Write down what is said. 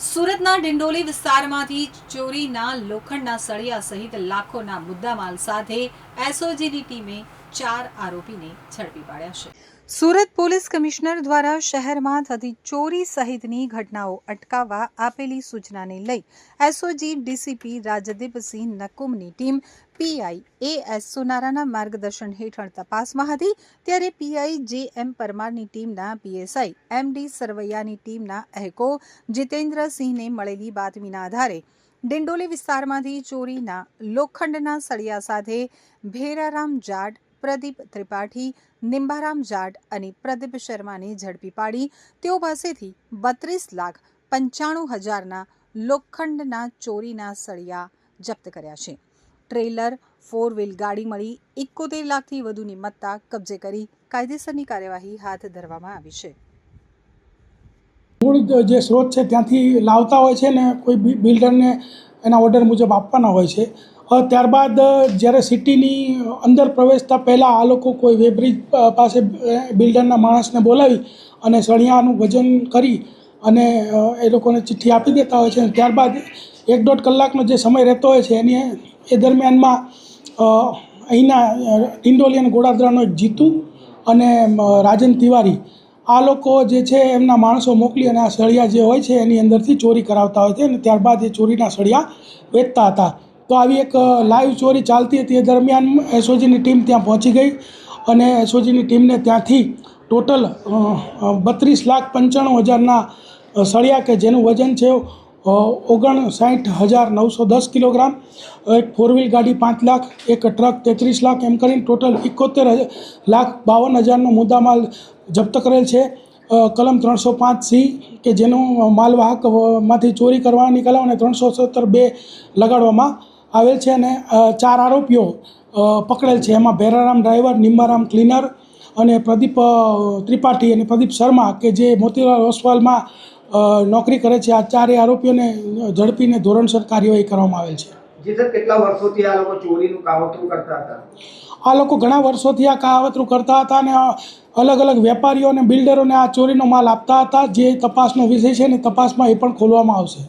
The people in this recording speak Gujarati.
સુરતના ડિંડોલી વિસ્તારમાંથી ચોરીના લોખંડના સળિયા સહિત લાખોના મુદ્દામાલ સાથે એસઓજીની ટીમે 4 આરોપીને ઝડપી પાડ્યા છે। સુરત પોલીસ કમિશનર દ્વારા શહેરમાં થતી ચોરી સહિતની ઘટનાઓ અટકાવવા આપેલી સૂચનાને લઈ એસઓજી ડીસીપી રાજદીપસિંહ નકુમની ટીમ પીઆઈ એએસ સોનારાના માર્ગદર્શન હેઠળ તપાસમાં હતી। ત્યારે પીઆઈ જે.એમ. પરમારની ટીમના પીએસઆઈ એમડી સરવૈયાની ટીમના અહેકો જીતેન્દ્રસિંહને મળેલી બાતમીના આધારે ડિંડોલી વિસ્તારમાંથી ચોરીના લોખંડના સળિયા સાથે ભેરારામ જાટ, પ્રદીપ ત્રિપાઠી, નિંબારામ જાટ અને પ્રદીપ શર્માને ઝડપી પાડી તેઓ પાસેથી 32,95,000ના લોખંડના ચોરીના સળિયા જપ્ત કર્યા છે। ટ્રેલર, 4 વ્હીલ ગાડી મળી 71 લાખથી વધુની મત્તા કબજે કરી કાયદેસરની કાર્યવાહી હાથ ધરવામાં આવી છે। મૂળ જે સ્ત્રોત છે ત્યાંથી લાવતા હોય છે ને કોઈ બિલ્ડરને એના ઓર્ડર મુજબ આપવાના હોય છે। ત્યારબાદ જ્યારે સિટીની અંદર પ્રવેશતા પહેલાં આ લોકો કોઈ વેબ્રિજ પાસે બિલ્ડરના માણસને બોલાવી અને સળિયાનું વજન કરી અને એ લોકોને ચિઠ્ઠી આપી દેતા હોય છે। ત્યારબાદ 1-1.5 કલાકનો જે સમય રહેતો હોય છે એ દરમિયાનમાં અહીંના ડિંડોલી અને ગોળાદરાનો એક જીતુ અને રાજન તિવારી આ લોકો જે છે એમના માણસો મોકલી અને આ સળિયા જે હોય છે એની અંદરથી ચોરી કરાવતા હોય છે અને ત્યારબાદ એ ચોરીના સળિયા વેચતા હતા। તો આવી એક લાઈવ ચોરી ચાલતી હતી। એ દરમિયાન એસઓજીની ટીમ ત્યાં પહોંચી ગઈ અને એસઓજીની ટીમને ત્યાંથી ટોટલ 32,95,000ના સળિયા કે જેનું વજન છે 59,910 કિલોગ્રામ, એક 4 વ્હીલ ગાડી 5 લાખ, એક ટ્રક 33 લાખ, એમ કરીને ટોટલ 71,52,000નો મુદ્દામાલ જપ્ત કરેલ છે। કલમ 305C કે જેનું માલવાહકમાંથી ચોરી કરવાની કલમ અને 317(2) લગાડવામાં આવેલ છે અને 4 આરોપીઓ પકડેલ છે। એમાં ભેરારામ ડ્રાઈવર, નિંબારામ ક્લીનર અને પ્રદીપ ત્રિપાઠી અને પ્રદીપ શર્મા કે જે મોતીલાલ હોસ્પિટલમાં નોકરી કરે છે। આ 4 આરોપીઓને ઝડપીને ધોરણસર કાર્યવાહી કરવામાં આવેલ છે। જી સર, કેટલા વર્ષોથી આ લોકો ચોરીનું કાવતરું કરતા હતા? આ લોકો ઘણા વર્ષોથી આ કાવતરું કરતા હતા અને અલગ અલગ વેપારીઓ અને બિલ્ડરોને આ ચોરીનો માલ આપતા હતા। જે તપાસનો વિષય છે ને તપાસમાં એ પણ ખોલવામાં આવશે।